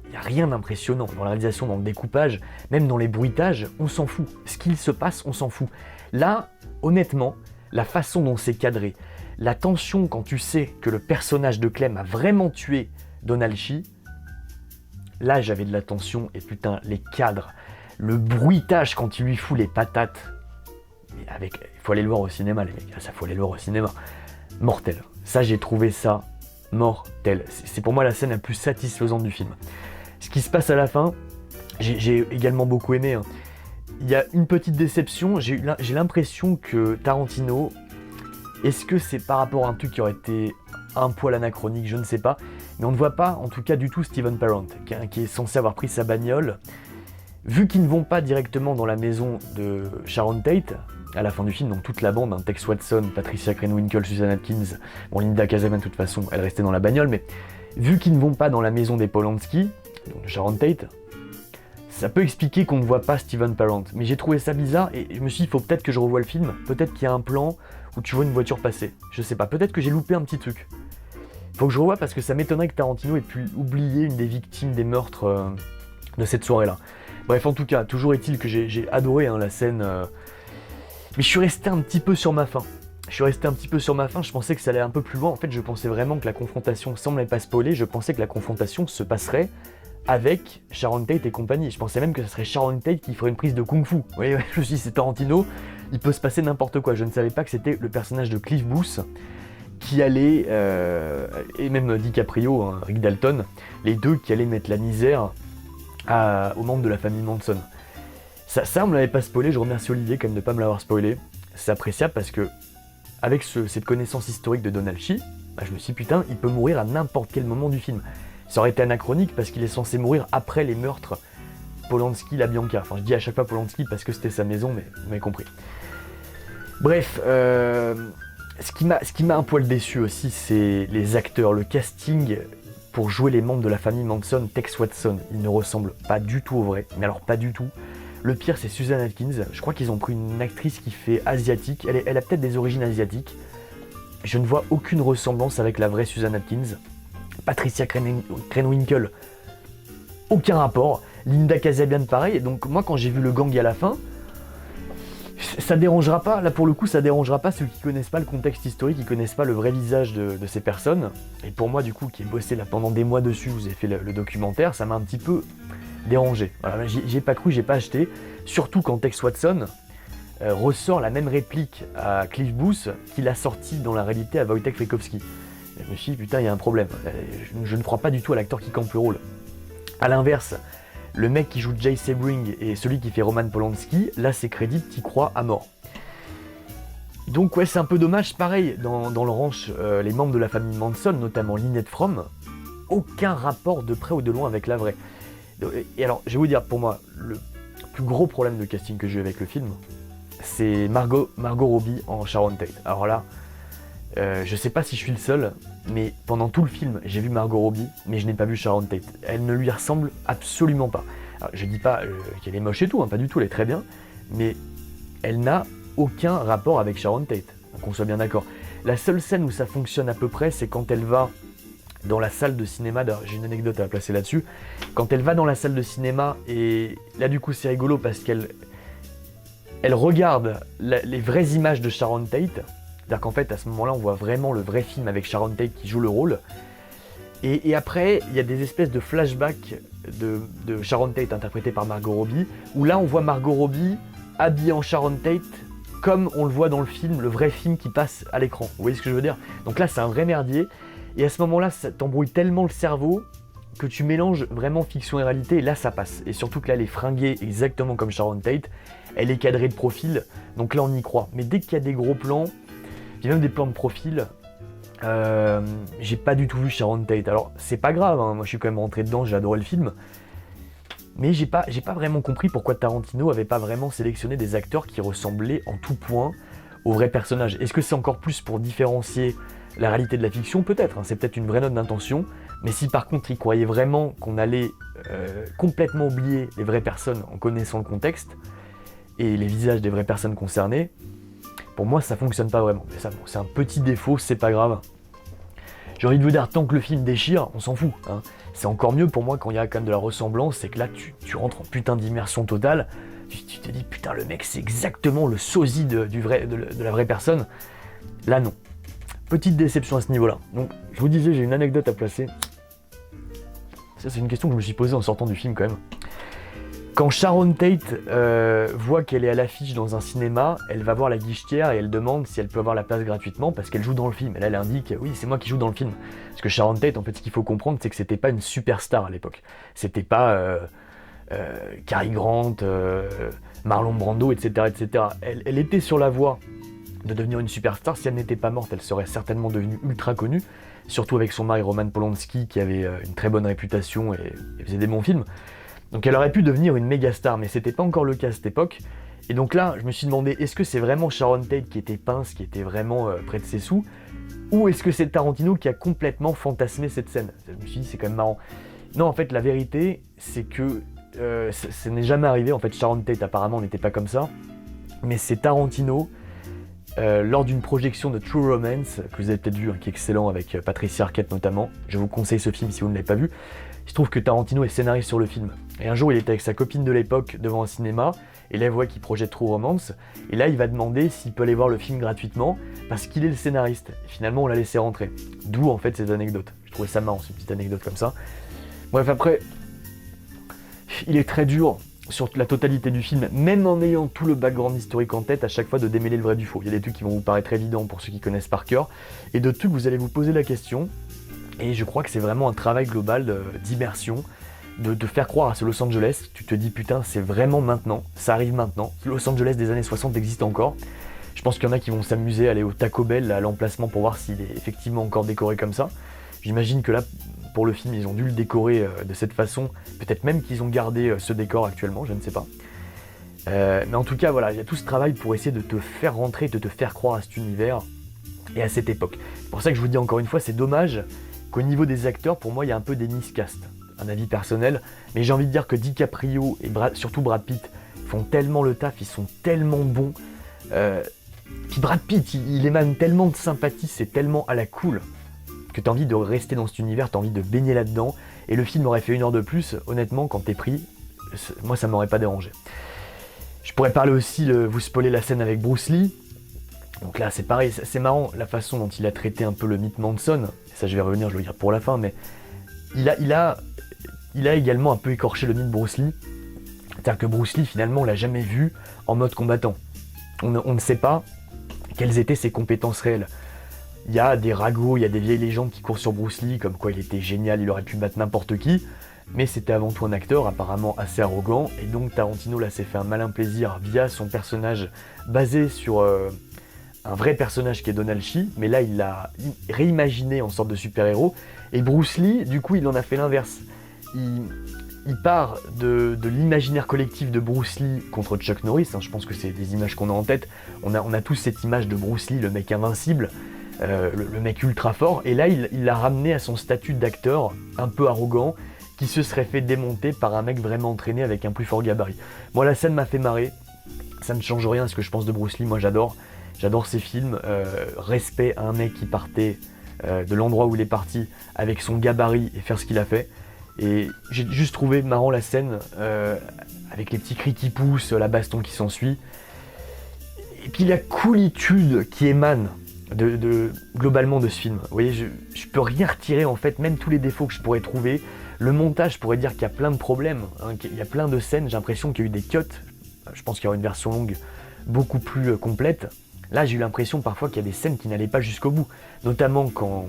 il n'y a rien d'impressionnant dans la réalisation, dans le découpage, même dans les bruitages, on s'en fout. Ce qu'il se passe, on s'en fout. Là, honnêtement, la façon dont c'est cadré, la tension quand tu sais que le personnage de Clem a vraiment tué Donald Shee, là j'avais de la tension, et putain, les cadres, le bruitage quand il lui fout les patates, il faut aller le voir au cinéma les mecs, ça faut aller le voir au cinéma, mortel. Ça j'ai trouvé ça mortel. C'est pour moi la scène la plus satisfaisante du film. Ce qui se passe à la fin, j'ai également beaucoup aimé. Hein. Il y a une petite déception, j'ai l'impression que Tarantino, est-ce que c'est par rapport à un truc qui aurait été un poil anachronique, je ne sais pas, mais on ne voit pas en tout cas du tout Steven Parent, qui est censé avoir pris sa bagnole. Vu qu'ils ne vont pas directement dans la maison de Sharon Tate, à la fin du film, donc toute la bande, hein, Tex Watson, Patricia Krenwinkel, Susan Atkins, bon Linda Kazaman de toute façon, elle restait dans la bagnole, mais vu qu'ils ne vont pas dans la maison des Polanski, donc de Sharon Tate, Ça peut expliquer qu'on ne voit pas Steven Parent, mais j'ai trouvé ça bizarre et je me suis dit, il faut peut-être que je revoie le film, peut-être qu'il y a un plan où tu vois une voiture passer, je sais pas, peut-être que j'ai loupé un petit truc. Faut que je revoie parce que ça m'étonnerait que Tarantino ait pu oublier une des victimes des meurtres de cette soirée-là. Bref, en tout cas, toujours est-il que j'ai adoré la scène, mais je suis resté un petit peu sur ma faim. Je pensais que ça allait un peu plus loin, en fait je pensais vraiment que la confrontation, sans me les pas spoiler, je pensais que la confrontation se passerait avec Sharon Tate et compagnie. Je pensais même que ce serait Sharon Tate qui ferait une prise de kung-fu. Oui, je me suis dit, c'est Tarantino, il peut se passer n'importe quoi. Je ne savais pas que c'était le personnage de Cliff Booth qui allait, et même DiCaprio, Rick Dalton, les deux qui allaient mettre la misère aux membres de la famille Manson. Ça on me l'avait pas spoilé, je remercie Olivier quand même de ne pas me l'avoir spoilé. C'est appréciable parce que, avec cette connaissance historique de Donald Shee, je me suis dit, putain, il peut mourir à n'importe quel moment du film. Ça aurait été anachronique parce qu'il est censé mourir après les meurtres Polanski, la Bianca. Enfin, je dis à chaque fois Polanski parce que c'était sa maison, mais vous m'avez compris. Bref, ce qui m'a un poil déçu aussi, c'est les acteurs, le casting pour jouer les membres de la famille Manson. Tex Watson, il ne ressemble pas du tout au vrai, mais alors pas du tout. Le pire, c'est Susan Atkins. Je crois qu'ils ont pris une actrice qui fait asiatique. Elle a peut-être des origines asiatiques. Je ne vois aucune ressemblance avec la vraie Susan Atkins. Patricia Krenwinkel, aucun rapport. Linda Kasabian, pareil. Donc moi, quand j'ai vu le gang à la fin, ça dérangera pas. Là, pour le coup, ça dérangera pas ceux qui connaissent pas le contexte historique, qui connaissent pas le vrai visage de ces personnes. Et pour moi, du coup, qui ai bossé là pendant des mois dessus, vous avez fait le documentaire, ça m'a un petit peu dérangé. Voilà, j'ai pas cru, j'ai pas acheté. Surtout quand Tex Watson ressort la même réplique à Cliff Booth qu'il a sorti dans la réalité à Wojtek Frykowski. Je me suis dit, putain, il y a un problème. Je ne crois pas du tout à l'acteur qui campe le rôle. A l'inverse, le mec qui joue Jay Sebring et celui qui fait Roman Polanski, là, c'est crédit, t'y crois à mort. Donc, ouais, c'est un peu dommage. Pareil, dans le ranch, les membres de la famille Manson, notamment Lynette Fromm, aucun rapport de près ou de loin avec la vraie. Et alors, je vais vous dire, pour moi, le plus gros problème de casting que j'ai eu avec le film, c'est Margot Robbie en Sharon Tate. Alors là, je sais pas si je suis le seul, mais pendant tout le film, j'ai vu Margot Robbie, mais je n'ai pas vu Sharon Tate. Elle ne lui ressemble absolument pas. Alors, je dis pas qu'elle est moche et tout, pas du tout, elle est très bien, mais elle n'a aucun rapport avec Sharon Tate, qu'on soit bien d'accord. La seule scène où ça fonctionne à peu près, c'est quand elle va dans la salle de cinéma. J'ai une anecdote à placer là-dessus. Quand elle va dans la salle de cinéma, et là du coup c'est rigolo parce qu'elle regarde les vraies images de Sharon Tate. C'est-à-dire qu'en fait, à ce moment-là, on voit vraiment le vrai film avec Sharon Tate qui joue le rôle. Et après, il y a des espèces de flashbacks de Sharon Tate interprétée par Margot Robbie, où là, on voit Margot Robbie habillée en Sharon Tate, comme on le voit dans le film, le vrai film qui passe à l'écran. Vous voyez ce que je veux dire? Donc là, c'est un vrai merdier. Et à ce moment-là, ça t'embrouille tellement le cerveau que tu mélanges vraiment fiction et réalité, et là, ça passe. Et surtout que là, elle est fringuée exactement comme Sharon Tate. Elle est cadrée de profil, donc là, on y croit. Mais dès qu'il y a des gros plans, il y a même des plans de profil, j'ai pas du tout vu Sharon Tate. Alors c'est pas grave, moi je suis quand même rentré dedans, j'ai adoré le film, mais j'ai pas vraiment compris pourquoi Tarantino avait pas vraiment sélectionné des acteurs qui ressemblaient en tout point au vrai personnage. Est-ce que c'est encore plus pour différencier la réalité de la fiction? Peut-être, c'est peut-être une vraie note d'intention, mais si par contre il croyait vraiment qu'on allait complètement oublier les vraies personnes en connaissant le contexte et les visages des vraies personnes concernées, pour moi, ça fonctionne pas vraiment. Mais ça, bon, c'est un petit défaut, c'est pas grave. J'ai envie de vous dire, tant que le film déchire, on s'en fout. C'est encore mieux pour moi quand il y a quand même de la ressemblance, c'est que là, tu rentres en putain d'immersion totale. Tu te dis, putain, le mec, c'est exactement le sosie de la vraie personne. Là, non. Petite déception à ce niveau-là. Donc, je vous disais, j'ai une anecdote à placer. Ça, c'est une question que je me suis posée en sortant du film, quand même. Quand Sharon Tate voit qu'elle est à l'affiche dans un cinéma, elle va voir la guichetière et elle demande si elle peut avoir la place gratuitement parce qu'elle joue dans le film. Et là, elle indique « Oui, c'est moi qui joue dans le film ». Parce que Sharon Tate, en fait, ce qu'il faut comprendre, c'est que c'était pas une superstar à l'époque. C'était pas Cary Grant, Marlon Brando, etc. etc. Elle était sur la voie de devenir une superstar. Si elle n'était pas morte, elle serait certainement devenue ultra connue. Surtout avec son mari Roman Polanski qui avait une très bonne réputation et faisait des bons films. Donc elle aurait pu devenir une méga star, mais c'était pas encore le cas à cette époque. Et donc là, je me suis demandé, est-ce que c'est vraiment Sharon Tate qui était pince, qui était vraiment près de ses sous, ou est-ce que c'est Tarantino qui a complètement fantasmé cette scène? Je me suis dit, c'est quand même marrant. Non, en fait, la vérité, c'est que ça n'est jamais arrivé. En fait, Sharon Tate apparemment n'était pas comme ça. Mais c'est Tarantino, lors d'une projection de True Romance, que vous avez peut-être vu, hein, qui est excellent, avec Patricia Arquette notamment. Je vous conseille ce film si vous ne l'avez pas vu. Il se trouve que Tarantino est scénariste sur le film. Et un jour, il était avec sa copine de l'époque devant un cinéma, et là, il voit qu'il projette True Romance, et là, il va demander s'il peut aller voir le film gratuitement, parce qu'il est le scénariste. Et finalement, on l'a laissé rentrer. D'où, en fait, cette anecdote. Je trouvais ça marrant, cette petite anecdote comme ça. Bref, après, il est très dur sur la totalité du film, même en ayant tout le background historique en tête, à chaque fois de démêler le vrai du faux. Il y a des trucs qui vont vous paraître évidents pour ceux qui connaissent par cœur, et d'autres trucs, vous allez vous poser la question, et je crois que c'est vraiment un travail global d'immersion, de faire croire à ce Los Angeles. Tu te dis putain, c'est vraiment maintenant, ça arrive maintenant. Los Angeles des années 60 existe encore. Je pense qu'il y en a qui vont s'amuser à aller au Taco Bell à l'emplacement pour voir s'il est effectivement encore décoré comme ça. J'imagine que là, pour le film, ils ont dû le décorer de cette façon. Peut-être même qu'ils ont gardé ce décor actuellement, je ne sais pas. Mais en tout cas, voilà, il y a tout ce travail pour essayer de te faire rentrer, de te faire croire à cet univers et à cette époque. C'est pour ça que je vous dis encore une fois, c'est dommage qu'au niveau des acteurs, pour moi, il y a un peu des miscasts. Un avis personnel, mais j'ai envie de dire que DiCaprio et surtout Brad Pitt font tellement le taf, ils sont tellement bons. Puis Brad Pitt, il émane tellement de sympathie, c'est tellement à la cool que t'as envie de rester dans cet univers, t'as envie de baigner là-dedans. Et le film aurait fait 1 heure de plus, honnêtement, quand t'es pris, moi ça m'aurait pas dérangé. Je pourrais parler aussi, vous spoiler la scène avec Bruce Lee. Donc là c'est pareil, c'est marrant la façon dont il a traité un peu le mythe Manson. Ça je vais revenir, je vais le dire pour la fin, mais il a également un peu écorché le mythe Bruce Lee. C'est-à-dire que Bruce Lee, finalement, on l'a jamais vu en mode combattant. On ne sait pas quelles étaient ses compétences réelles. Il y a des ragots, il y a des vieilles légendes qui courent sur Bruce Lee, comme quoi il était génial, il aurait pu battre n'importe qui. Mais c'était avant tout un acteur apparemment assez arrogant. Et donc Tarantino, là, s'est fait un malin plaisir via son personnage basé sur un vrai personnage qui est Donald Chi. Mais là, il l'a réimaginé en sorte de super-héros. Et Bruce Lee, du coup, il en a fait l'inverse. Il part de l'imaginaire collectif de Bruce Lee contre Chuck Norris. Je pense que c'est des images qu'on a en tête. On a tous cette image de Bruce Lee, le mec invincible, le mec ultra fort. Et là, il l'a ramené à son statut d'acteur un peu arrogant, qui se serait fait démonter par un mec vraiment entraîné avec un plus fort gabarit. Moi, la scène m'a fait marrer. Ça ne change rien à ce que je pense de Bruce Lee. Moi, j'adore ces films. Respect à un mec qui partait de l'endroit où il est parti avec son gabarit et faire ce qu'il a fait. Et j'ai juste trouvé marrant la scène avec les petits cris qui poussent, la baston qui s'ensuit. Et puis la coolitude qui émane globalement de ce film. Vous voyez, je peux rien retirer en fait, même tous les défauts que je pourrais trouver. Le montage, je pourrais dire qu'il y a plein de problèmes, hein, qu'il y a plein de scènes, j'ai l'impression qu'il y a eu des cuts. Je pense qu'il y aura une version longue beaucoup plus complète. Là, j'ai eu l'impression parfois qu'il y a des scènes qui n'allaient pas jusqu'au bout. Notamment quand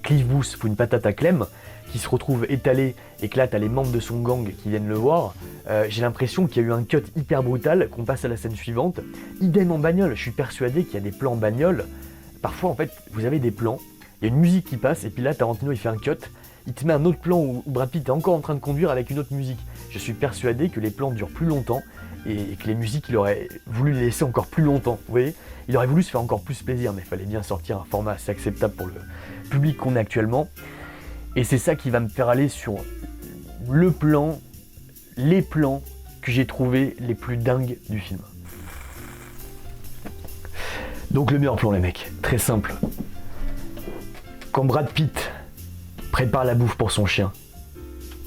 Cliff Booth fout une patate à Clem, qui se retrouve étalé et que là, t'as les membres de son gang qui viennent le voir. J'ai l'impression qu'il y a eu un cut hyper brutal, qu'on passe à la scène suivante. Idem en bagnole, je suis persuadé qu'il y a des plans en bagnole. Parfois, en fait, vous avez des plans, il y a une musique qui passe, et puis là, Tarantino, il fait un cut. Il te met un autre plan où Brad Pitt est encore en train de conduire avec une autre musique. Je suis persuadé que les plans durent plus longtemps et que les musiques, il aurait voulu les laisser encore plus longtemps. Vous voyez, il aurait voulu se faire encore plus plaisir, mais il fallait bien sortir un format assez acceptable pour le public qu'on est actuellement. Et c'est ça qui va me faire aller sur les plans que j'ai trouvé les plus dingues du film. Donc le meilleur plan, les mecs, très simple. Quand Brad Pitt prépare la bouffe pour son chien,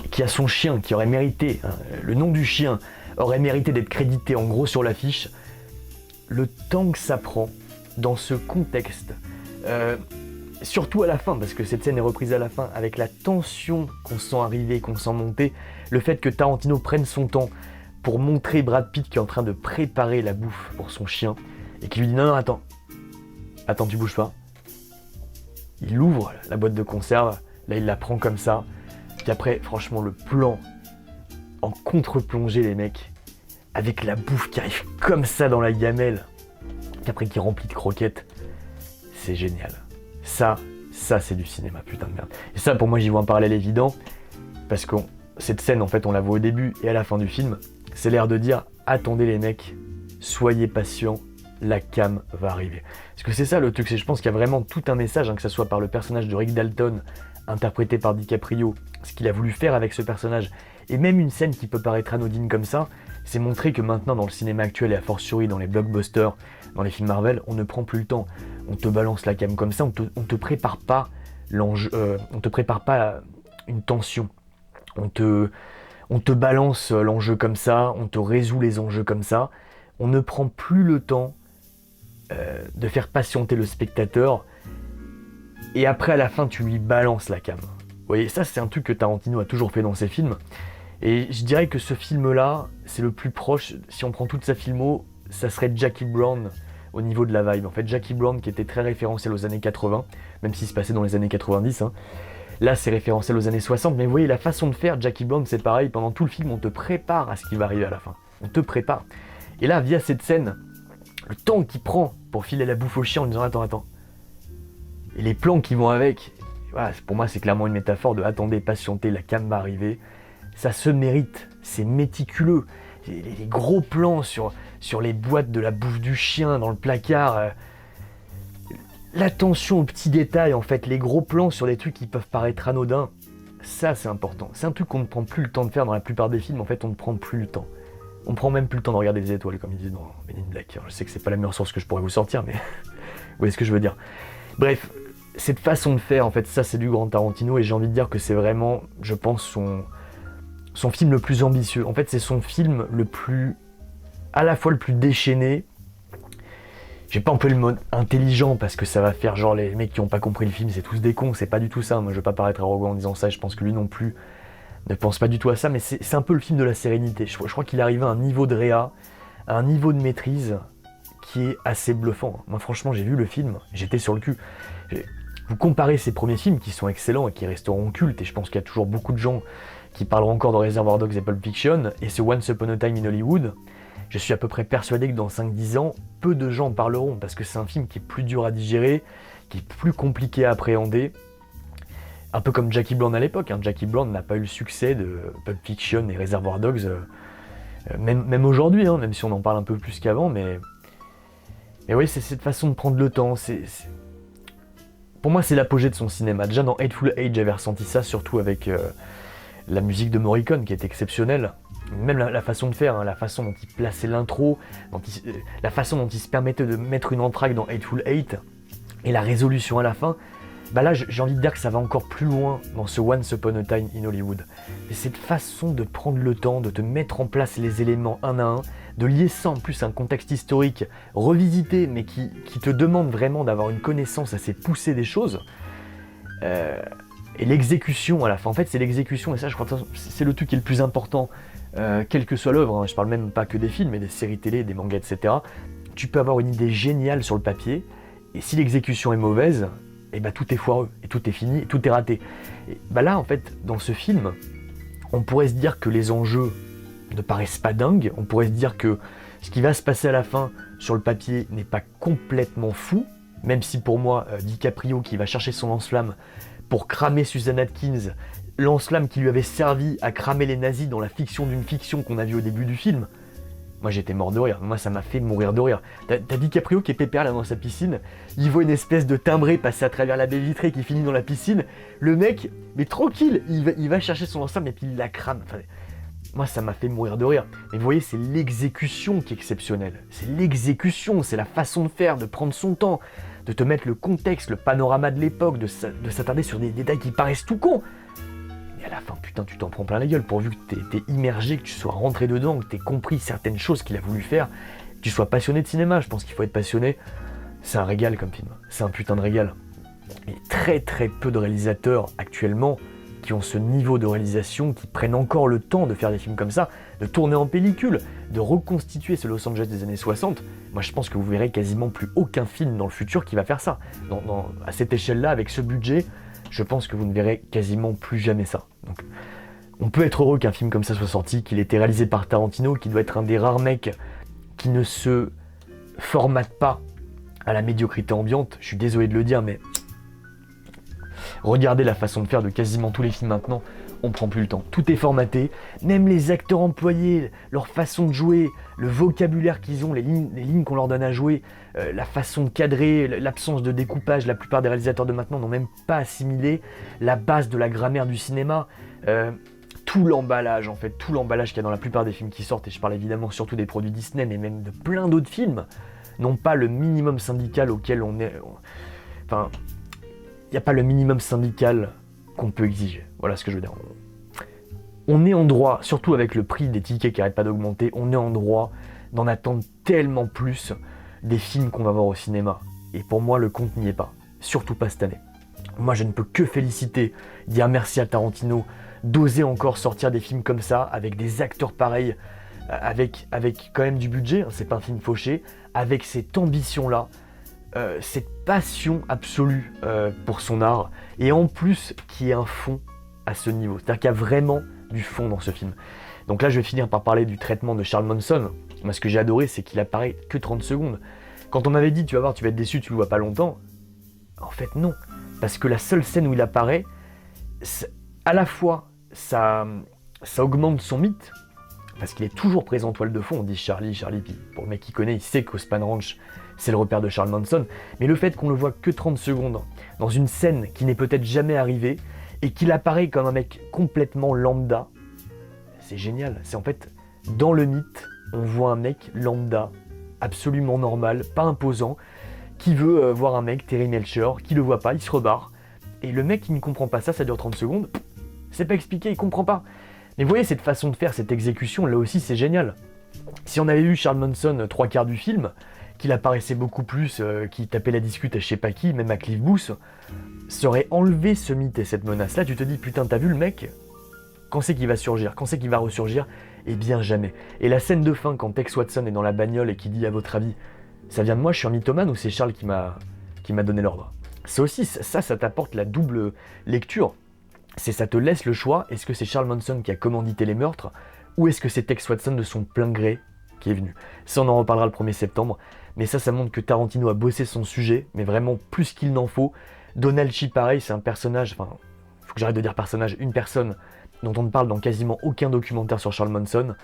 qui a son chien qui aurait mérité, hein, le nom du chien aurait mérité d'être crédité en gros sur l'affiche, le temps que ça prend dans ce contexte, surtout à la fin, parce que cette scène est reprise à la fin, avec la tension qu'on sent arriver, qu'on sent monter, le fait que Tarantino prenne son temps pour montrer Brad Pitt qui est en train de préparer la bouffe pour son chien, et qui lui dit non, attends, tu bouges pas. Il ouvre la boîte de conserve, là il la prend comme ça, puis après franchement le plan en contre-plongée les mecs, avec la bouffe qui arrive comme ça dans la gamelle, puis après qui est remplie de croquettes, c'est génial. Ça c'est du cinéma, putain de merde. Et ça pour moi j'y vois un parallèle évident, parce que cette scène en fait on la voit au début et à la fin du film, c'est l'air de dire attendez les mecs, soyez patients, la cam va arriver. Parce que c'est ça le truc, c'est je pense qu'il y a vraiment tout un message, hein, que ce soit par le personnage de Rick Dalton, interprété par DiCaprio, ce qu'il a voulu faire avec ce personnage, Et même une scène qui peut paraître anodine comme ça, c'est montrer que maintenant dans le cinéma actuel et a fortiori dans les blockbusters, dans les films Marvel, on ne prend plus le temps. On te balance la cam comme ça, on te prépare pas l'enjeu, on te prépare pas une tension. On te balance l'enjeu comme ça, on te résout les enjeux comme ça. On ne prend plus le temps de faire patienter le spectateur. Et après, à la fin, tu lui balances la cam. Vous voyez, ça, c'est un truc que Tarantino a toujours fait dans ses films. Et je dirais que ce film-là, c'est le plus proche, si on prend toute sa filmo, ça serait Jackie Brown au niveau de la vibe. En fait, Jackie Brown qui était très référentiel aux années 80, même s'il se passait dans les années 90, hein. Là, c'est référentiel aux années 60, mais vous voyez, la façon de faire, Jackie Brown, c'est pareil. Pendant tout le film, on te prépare à ce qui va arriver à la fin. On te prépare. Et là, via cette scène, le temps qu'il prend pour filer la bouffe au chien en disant « Attends ». Et les plans qui vont avec, voilà, pour moi, c'est clairement une métaphore de « Attendez, patientez, la cam va arriver ». Ça se mérite, c'est méticuleux. Les gros plans sur les boîtes de la bouffe du chien dans le placard. L'attention aux petits détails, en fait, les gros plans sur des trucs qui peuvent paraître anodins, ça c'est important. C'est un truc qu'on ne prend plus le temps de faire dans la plupart des films, en fait on ne prend plus le temps. On prend même plus le temps de regarder les étoiles, comme ils disent dans Men in Black. Je sais que c'est pas la meilleure source que je pourrais vous sortir, mais vous voyez ce que je veux dire. Bref, cette façon de faire, en fait, ça c'est du grand Tarantino, et j'ai envie de dire que c'est vraiment, je pense, son film le plus ambitieux. En fait, c'est son film le plus, à la fois le plus déchaîné. J'ai pas employé le mot intelligent parce que ça va faire genre les mecs qui ont pas compris le film, c'est tous des cons, c'est pas du tout ça. Moi je veux pas paraître arrogant en disant ça, je pense que lui non plus ne pense pas du tout à ça, mais c'est un peu le film de la sérénité. Je crois qu'il arrive à un niveau de réa, à un niveau de maîtrise qui est assez bluffant. Moi franchement j'ai vu le film, j'étais sur le cul. Vous comparez ces premiers films qui sont excellents et qui resteront cultes, et je pense qu'il y a toujours beaucoup de gens qui parleront encore de Reservoir Dogs et Pulp Fiction, et ce Once Upon a Time in Hollywood, je suis à peu près persuadé que dans 5-10 ans, peu de gens en parleront, parce que c'est un film qui est plus dur à digérer, qui est plus compliqué à appréhender, un peu comme Jackie Brown à l'époque. Jackie Brown n'a pas eu le succès de Pulp Fiction et Reservoir Dogs, même aujourd'hui, même si on en parle un peu plus qu'avant, mais oui, c'est cette façon de prendre le temps. Pour moi, c'est l'apogée de son cinéma. Déjà dans Hateful Eight, j'avais ressenti ça, surtout avec la musique de Morricone, qui est exceptionnelle. Même la façon de faire, la façon dont il plaçait l'intro, la façon dont il se permettait de mettre une entracte dans Hateful Eight, et la résolution à la fin, bah là j'ai envie de dire que ça va encore plus loin dans ce Once Upon a Time in Hollywood. Et cette façon de prendre le temps, de te mettre en place les éléments un à un, de lier ça en plus à un contexte historique revisité, mais qui te demande vraiment d'avoir une connaissance assez poussée des choses, et l'exécution à la fin. En fait c'est l'exécution, et ça je crois que c'est le truc qui est le plus important. Quelle que soit l'œuvre, je parle même pas que des films, mais des séries télé, des mangas, etc. Tu peux avoir une idée géniale sur le papier, et si l'exécution est mauvaise, et bah tout est foireux, et tout est fini, et tout est raté. Et bah là, en fait, dans ce film, on pourrait se dire que les enjeux ne paraissent pas dingues, on pourrait se dire que ce qui va se passer à la fin, sur le papier, n'est pas complètement fou, même si pour moi, DiCaprio qui va chercher son lance-flamme pour cramer Susan Atkins, lance-flamme qui lui avait servi à cramer les nazis dans la fiction d'une fiction qu'on a vue au début du film. Moi j'étais mort de rire, moi ça m'a fait mourir de rire. T'as DiCaprio qui est pépère là dans sa piscine, il voit une espèce de timbré passer à travers la baie vitrée qui finit dans la piscine, le mec, mais tranquille, il va chercher son lance-flamme et puis il la crame. Enfin, moi ça m'a fait mourir de rire. Mais vous voyez, c'est l'exécution qui est exceptionnelle. C'est l'exécution, c'est la façon de faire, de prendre son temps, de te mettre le contexte, le panorama de l'époque, de s'attarder sur des détails qui paraissent tout cons. Et à la fin, putain, tu t'en prends plein la gueule, pourvu que t'es immergé, que tu sois rentré dedans, que t'aies compris certaines choses qu'il a voulu faire, que tu sois passionné de cinéma. Je pense qu'il faut être passionné. C'est un régal comme film. C'est un putain de régal. Et très très peu de réalisateurs actuellement qui ont ce niveau de réalisation, qui prennent encore le temps de faire des films comme ça, de tourner en pellicule, de reconstituer ce Los Angeles des années 60. Moi je pense que vous verrez quasiment plus aucun film dans le futur qui va faire ça. À cette échelle-là, avec ce budget, je pense que vous ne verrez quasiment plus jamais ça. Donc, on peut être heureux qu'un film comme ça soit sorti, qu'il ait été réalisé par Tarantino, qui doit être un des rares mecs qui ne se formate pas à la médiocrité ambiante. Je suis désolé de le dire, mais regardez la façon de faire de quasiment tous les films maintenant, on prend plus le temps. Tout est formaté, même les acteurs employés, leur façon de jouer, le vocabulaire qu'ils ont, les lignes qu'on leur donne à jouer, la façon de cadrer, l'absence de découpage. La plupart des réalisateurs de maintenant n'ont même pas assimilé la base de la grammaire du cinéma. tout l'emballage, en fait, tout l'emballage qu'il y a dans la plupart des films qui sortent, et je parle évidemment surtout des produits Disney, mais même de plein d'autres films, n'ont pas le minimum syndical auquel on est... Enfin, il n'y a pas le minimum syndical qu'on peut exiger. Voilà ce que je veux dire. On est en droit, surtout avec le prix des tickets qui n'arrête pas d'augmenter, on est en droit d'en attendre tellement plus des films qu'on va voir au cinéma. Et pour moi, le compte n'y est pas. Surtout pas cette année. Moi, je ne peux que féliciter, dire merci à Tarantino d'oser encore sortir des films comme ça, avec des acteurs pareils, avec quand même du budget, hein, c'est pas un film fauché, avec cette ambition-là, cette passion absolue pour son art, et en plus qui est un fond à ce niveau. C'est-à-dire qu'il y a vraiment du fond dans ce film. Donc là, je vais finir par parler du traitement de Charles Manson. Moi, ce que j'ai adoré, c'est qu'il apparaît que 30 secondes. Quand on m'avait dit, tu vas voir, tu vas être déçu, tu le vois pas longtemps, en fait non. Parce que la seule scène où il apparaît, à la fois, ça augmente son mythe, parce qu'il est toujours présent en toile de fond, on dit Charlie, puis pour le mec qui connaît, il sait qu'Ospan Ranch, c'est le repère de Charles Manson, mais le fait qu'on le voit que 30 secondes, dans une scène qui n'est peut-être jamais arrivée, et qu'il apparaît comme un mec complètement lambda, c'est génial. C'est en fait, dans le mythe, on voit un mec lambda, absolument normal, pas imposant, qui veut voir un mec, Terry Melcher, qui le voit pas, il se rebarre, et le mec qui ne comprend pas ça dure 30 secondes, c'est pas expliqué, il comprend pas. Mais vous voyez, cette façon de faire, cette exécution, là aussi, c'est génial. Si on avait eu Charles Manson 3/4 du film, qu'il apparaissait beaucoup plus, qui tapait la discute à je sais pas qui, même à Cliff Booth, ça aurait enlevé ce mythe et cette menace-là. Tu te dis, putain, t'as vu le mec? Quand c'est qu'il va surgir? Quand c'est qu'il va ressurgir? Eh bien, jamais. Et la scène de fin, quand Tex Watson est dans la bagnole et qui dit, à votre avis, ça vient de moi, je suis un mythomane, ou c'est Charles qui m'a donné l'ordre? C'est aussi, ça t'apporte la double lecture. Ça te laisse le choix, est-ce que c'est Charles Manson qui a commandité les meurtres, ou est-ce que c'est Tex Watson de son plein gré qui est venu? Ça, on en reparlera le 1er septembre, mais ça montre que Tarantino a bossé son sujet, mais vraiment plus qu'il n'en faut. Donald Chi, pareil, c'est un personnage, enfin, faut que j'arrête de dire personnage, une personne dont on ne parle dans quasiment aucun documentaire sur Charles Manson,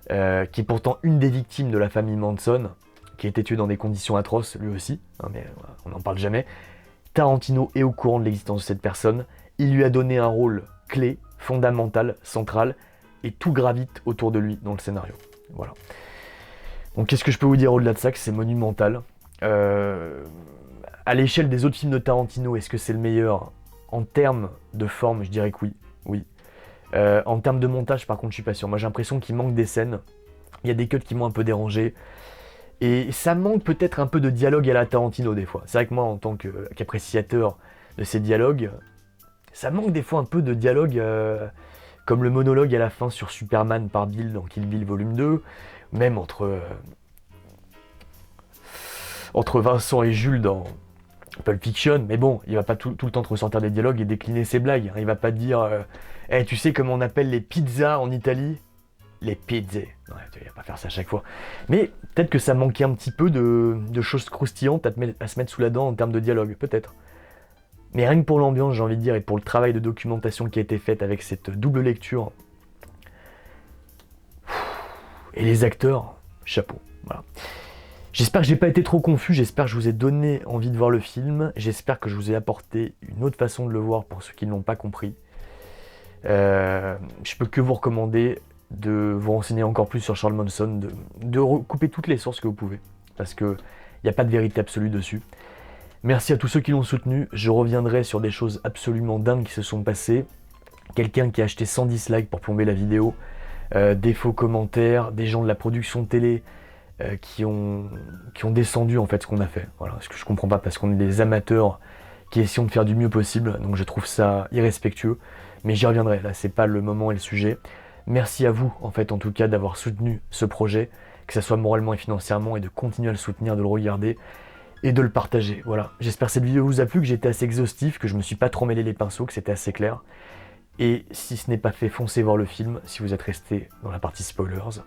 qui est pourtant une des victimes de la famille Manson, qui a été tué dans des conditions atroces, lui aussi, hein, mais on n'en parle jamais. Tarantino est au courant de l'existence de cette personne, il lui a donné un rôle clé, fondamental, central, et tout gravite autour de lui dans le scénario. Voilà. Donc qu'est-ce que je peux vous dire au-delà de ça, que c'est monumental. À l'échelle des autres films de Tarantino, est-ce que c'est le meilleur? En termes de forme, je dirais que oui. En termes de montage, par contre, je suis pas sûr. Moi, j'ai l'impression qu'il manque des scènes. Il y a des cuts qui m'ont un peu dérangé. Et ça manque peut-être un peu de dialogue à la Tarantino, des fois. C'est vrai que moi, en tant qu'appréciateur de ces dialogues, ça manque des fois un peu de dialogue, comme le monologue à la fin sur Superman par Bill dans Kill Bill volume 2, même entre Vincent et Jules dans Pulp Fiction, mais bon, il va pas tout le temps te ressortir des dialogues et décliner ses blagues. Il va pas te dire tu sais comment on appelle les pizzas en Italie? Les pizzas. Ouais, il va pas faire ça à chaque fois. Mais peut-être que ça manquait un petit peu de choses croustillantes à se mettre sous la dent en termes de dialogue, peut-être. Mais rien que pour l'ambiance, j'ai envie de dire, et pour le travail de documentation qui a été fait avec cette double lecture, et les acteurs, chapeau. Voilà. J'espère que j'ai pas été trop confus, j'espère que je vous ai donné envie de voir le film, j'espère que je vous ai apporté une autre façon de le voir pour ceux qui ne l'ont pas compris. Je peux que vous recommander de vous renseigner encore plus sur Charles Manson, de recouper toutes les sources que vous pouvez, parce qu'il n'y a pas de vérité absolue dessus. Merci à tous ceux qui l'ont soutenu, je reviendrai sur des choses absolument dingues qui se sont passées. Quelqu'un qui a acheté 100 dislikes pour plomber la vidéo, des faux commentaires, des gens de la production télé qui ont descendu en fait ce qu'on a fait. Voilà, ce que je comprends pas parce qu'on est des amateurs qui essayons de faire du mieux possible, donc je trouve ça irrespectueux, mais j'y reviendrai, là c'est pas le moment et le sujet. Merci à vous en fait en tout cas d'avoir soutenu ce projet, que ce soit moralement et financièrement, et de continuer à le soutenir, de le regarder et de le partager. Voilà, j'espère que cette vidéo vous a plu, que j'étais assez exhaustif, que je me suis pas trop mêlé les pinceaux, que c'était assez clair. Et si ce n'est pas fait, foncez voir le film, si vous êtes resté dans la partie spoilers.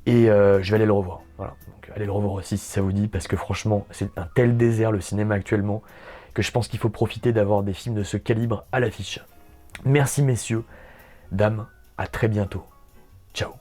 Et je vais aller le revoir. Voilà, donc allez le revoir aussi si ça vous dit, parce que franchement, c'est un tel désert le cinéma actuellement, que je pense qu'il faut profiter d'avoir des films de ce calibre à l'affiche. Merci messieurs, dames, à très bientôt. Ciao.